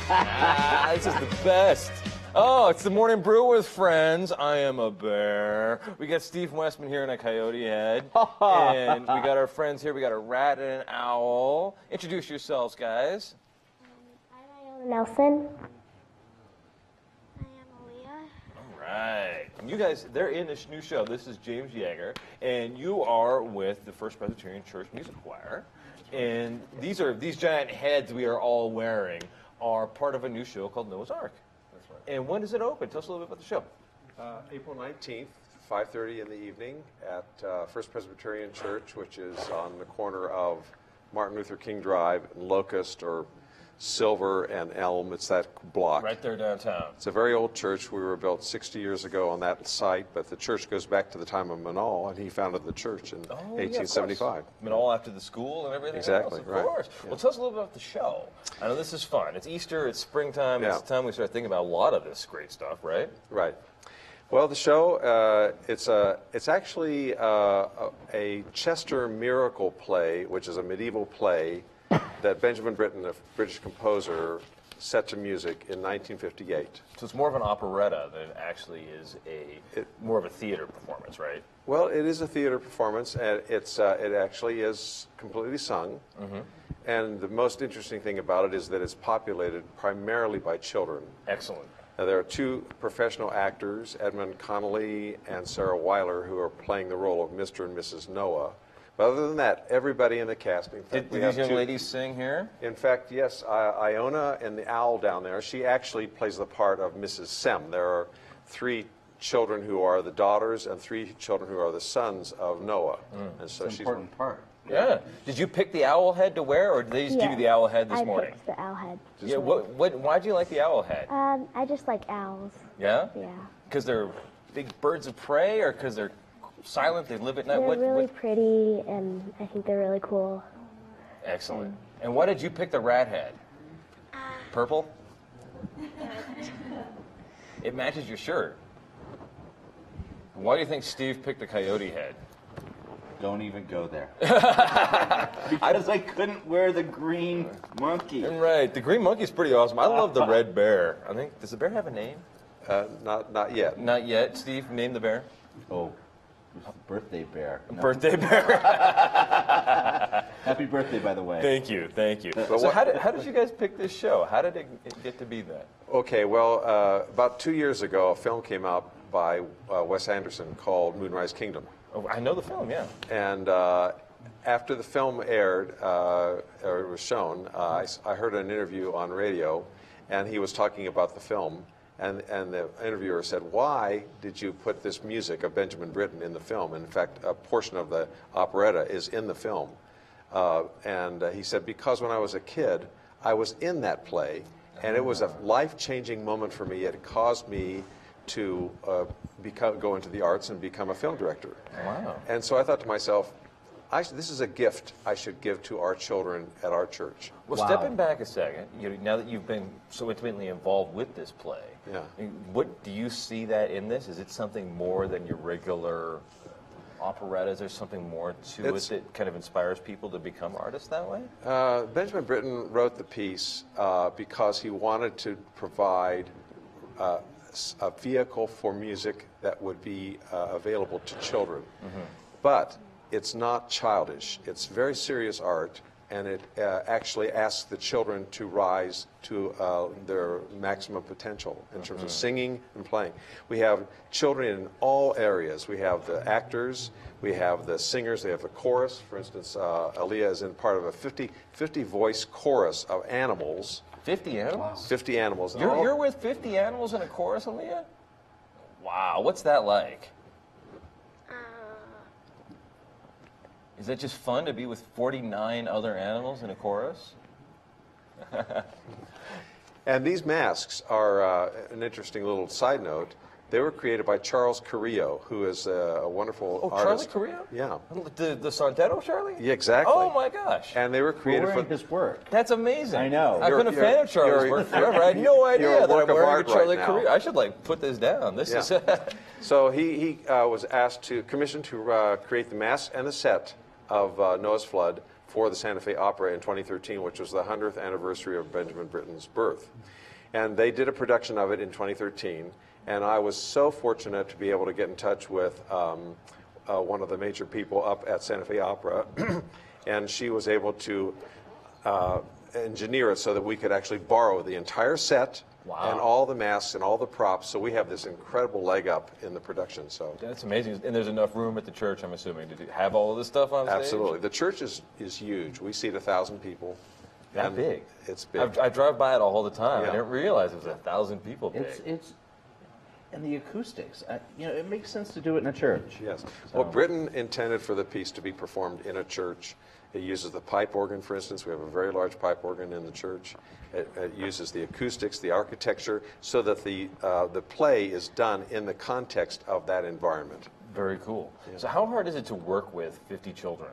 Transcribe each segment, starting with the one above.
This is the best. Oh, it's the morning brew with friends. I am a bear. We got Steve Westman here in a coyote head. And we got our friends here. We got a rat and an owl. Introduce yourselves, guys. I'm Iona Nelson. I am Aaliyah. All right. And you guys, they're in this new show. This is James Yeager. And you are with the First Presbyterian Church Music Choir. And these giant heads we are all wearing are part of a new show called Noah's Ark. That's right. And when does it open? Tell us a little bit about the show. April 19th, 5:30 in the evening at First Presbyterian Church, which is on the corner of Martin Luther King Drive and Locust, or Silver and Elm. It's that block. Right there downtown. It's a very old church. We were built 60 years ago on that site, but the church goes back to the time of Manal, and he founded the church in 1875. I mean, all after the school and everything Exactly, else, of right. course. Yeah. Well, tell us a little bit about the show. I know this is fun. It's Easter, it's springtime, Yeah. it's the time we start thinking about a lot of this great stuff, right? Right. Well, the show, it's actually a Chester miracle play, which is a medieval play that Benjamin Britten, a British composer, set to music in 1958. So it's more of an operetta than it actually is more of a theater performance, right? Well, it is a theater performance, and it actually is completely sung. Mm-hmm. And the most interesting thing about it is that it's populated primarily by children. Excellent. Now, there are two professional actors, Edmund Connolly and Sarah Weiler, who are playing the role of Mr. and Mrs. Noah. But other than that, everybody in the casting. Did these young ladies sing here? In fact, yes. Iona and the owl down there, she actually plays the part of Mrs. Sem. There are 3 children who are the daughters and 3 children who are the sons of Noah. And so It's an important part. Yeah. Did you pick the owl head to wear, or did they just give you the owl head this morning? I picked the owl head. Yeah. Why'd you like the owl head? I just like owls. Yeah? Yeah. Because they're big birds of prey, or because they're silent, they live at night? They're really pretty, and I think they're really cool. Excellent. And why did you pick the rat head? Purple? It matches your shirt. Why do you think Steve picked the coyote head? Don't even go there. Because I couldn't wear the green monkey. Right. The green monkey's pretty awesome. I love the red bear. I think, does the bear have a name? Not yet. Not yet. Steve, name the bear. Oh, it's birthday bear. No. Birthday bear. Happy birthday, by the way. Thank you. Thank you. So how did you guys pick this show? How did it get to be that? Okay, well, about 2 yeyears ago, a film came out by Wes Anderson called Moonrise Kingdom. Oh, I know the film, yeah. And after the film aired, or it was shown, I heard an interview on radio, and he was talking about the film. And the interviewer said, "Why did you put this music of Benjamin Britten in the film?" And in fact, a portion of the operetta is in the film. And he said, "Because when I was a kid, I was in that play, and it was a life-changing moment for me. It caused me to go into the arts and become a film director." Wow. And so I thought to myself, this is a gift I should give to our children at our church. Well, Wow. stepping back a second, now that you've been so intimately involved with this play, Yeah. What do you see that in this? Is it something more than your regular operetta? Is there something more to it that kind of inspires people to become artists that way? Benjamin Britten wrote the piece because he wanted to provide a vehicle for music that would be available to children. Mm-hmm. But it's not childish. It's very serious art, and it actually asks the children to rise to their maximum potential in terms of singing and playing. We have children in all areas. We have the actors, we have the singers, they have the chorus. For instance, Aaliyah is in part of a 50-voice chorus of animals. 50 animals? 50 animals. You're with 50 animals in a chorus, Aaliyah? Wow, what's that like? Is that just fun to be with 49 other animals in a chorus? And these masks are an interesting little side note. They were created by Charles Carrillo, who is a wonderful artist. Charlie Carrillo? Yeah. The Sandetto Charlie? Yeah, exactly. Oh my gosh. And they were created for his work. That's amazing. I know. I've been a fan of Charlie's work forever. I had no idea that I'm wearing a Charlie Carrillo. I should put this down. This is. So he was commissioned to create the mask and the set of Noah's Flood for the Santa Fe Opera in 2013, which was the 100th anniversary of Benjamin Britten's birth. And they did a production of it in 2013, and I was so fortunate to be able to get in touch with one of the major people up at Santa Fe Opera, and she was able to engineer it so that we could actually borrow the entire set. Wow. And all the masks and all the props, so we have this incredible leg up in the production. So That's amazing. And there's enough room at the church, I'm assuming, to have all of this stuff on stage? absolutely, the church is huge. We seat 1,000 people. That and big? It's big. I drive by it all the time. Yeah. I didn't realize it was 1,000 people big. It's and the acoustics. It makes sense to do it in a church. Yes. So- Well, Britten intended for the piece to be performed in a church. It uses the pipe organ, for instance. We have a very large pipe organ in the church. It uses the acoustics, the architecture, so that the play is done in the context of that environment. Very cool. So how hard is it to work with 50 children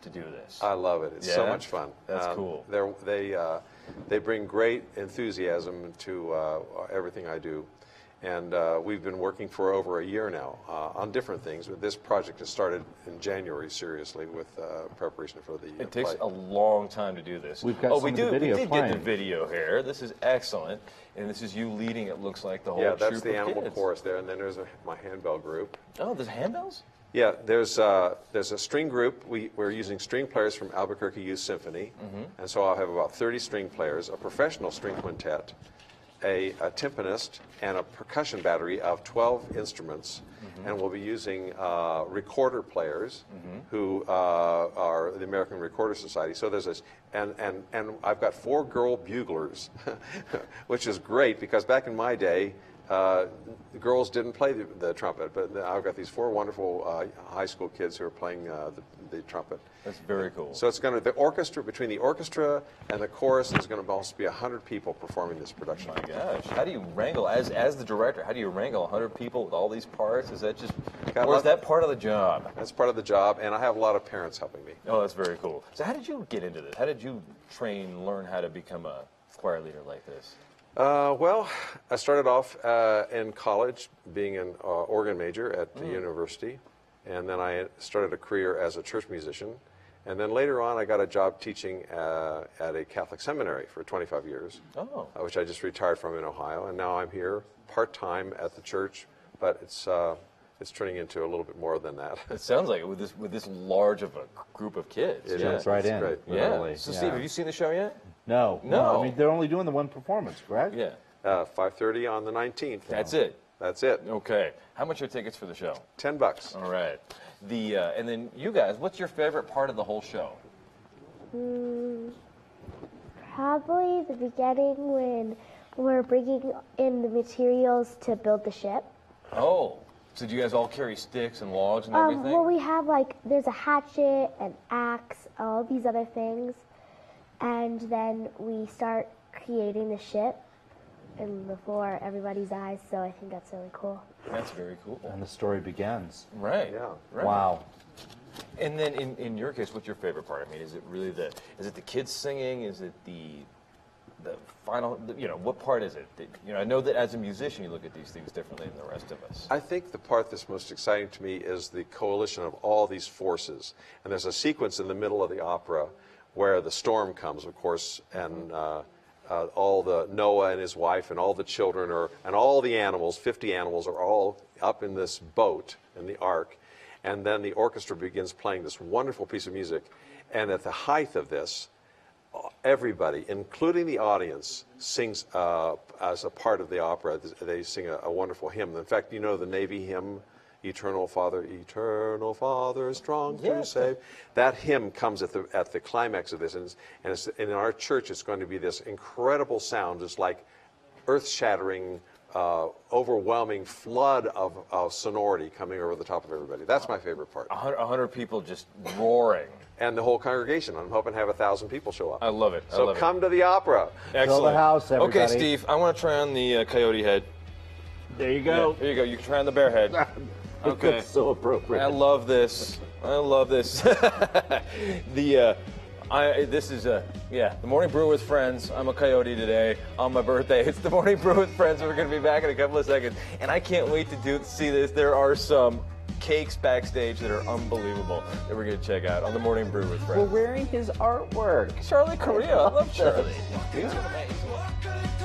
to do this? I love it. It's so Yeah? much fun. That's cool. They bring great enthusiasm to everything I do. And we've been working for over a year now on different things. But this project has started in January, seriously, with preparation for the It takes play. a long time to do this. We've got oh, some we of the do. video We did playing. get the video here. This is excellent, and this is you leading. It looks like the whole Yeah, that's troop the of animal kids. chorus there, and then there's my handbell group. Oh, there's handbells. Yeah, there's a string group. We're using string players from Albuquerque Youth Symphony, and so I'll have about 30 string players, a professional string quintet, a timpanist, and a percussion battery of 12 instruments, and we'll be using recorder players who are the American Recorder Society. So there's this, and I've got 4 girl buglers, which is great because back in my day, the girls didn't play the trumpet, but I've got these 4 wonderful high school kids who are playing the trumpet. That's very cool. So it's going to, the orchestra, between the orchestra and the chorus, there's going to almost be 100 people performing this production. My gosh, how do you wrangle, as the director, how do you wrangle 100 people with all these parts? Is that just, Got a or is lot- that part of the job? That's part of the job, and I have a lot of parents helping me. Oh, that's very cool. So how did you get into this? How did you learn how to become a choir leader like this? Well, I started off in college being an organ major at the university, and then I started a career as a church musician. And then later on, I got a job teaching at a Catholic seminary for 25 years, which I just retired from in Ohio. And now I'm here part-time at the church, but it's turning into a little bit more than that. It sounds like it with this large of a group of kids. It Jumps is. right It's in. great. Yeah. Literally. So Steve, have you seen the show yet? No. No. I mean, they're only doing the one performance, correct? Yeah. 5:30 on the 19th. That's it. That's it. Okay. How much are tickets for the show? $10. All right. And then you guys, what's your favorite part of the whole show? Probably the beginning when we're bringing in the materials to build the ship. Oh, so do you guys all carry sticks and logs and everything? Well, we have there's a hatchet, an axe, all these other things. And then we start creating the ship and before everybody's eyes, so I think that's really cool. That's very cool. And the story begins. Right. Yeah. Right. Wow. And then in your case, what's your favorite part? I mean, is it really is it the kids singing? Is it the final, what part is it? I know that as a musician, you look at these things differently than the rest of us. I think the part that's most exciting to me is the coalition of all these forces. And there's a sequence in the middle of the opera where the storm comes, of course, and all the Noah and his wife and all the children and all the animals, 50 animals, are all up in this boat in the ark. And then the orchestra begins playing this wonderful piece of music. And at the height of this, everybody, including the audience, sings as a part of the opera. They sing a wonderful hymn. In fact, you know the Navy hymn, Eternal Father, strong to save. That hymn comes at the climax of this, and in our church, it's going to be this incredible sound, just like earth-shattering, overwhelming flood of sonority coming over the top of everybody. That's my favorite part. 100 people just roaring. And the whole congregation. I'm hoping to have 1,000 people show up. I love it. So come to the opera. Excellent. Fill the house, everybody. Okay, Steve, I want to try on the coyote head. There you go. Here you go. You can try on the bear head. Okay. That's so appropriate. I love this. I love this. The Morning Brew with Friends. I'm a coyote today on my birthday. It's the Morning Brew with Friends. We're going to be back in a couple of seconds, and I can't wait to see this. There are some cakes backstage that are unbelievable that we're going to check out on the Morning Brew with We're Friends. wearing his artwork. Charlie Correa. I love Charlie. Yeah.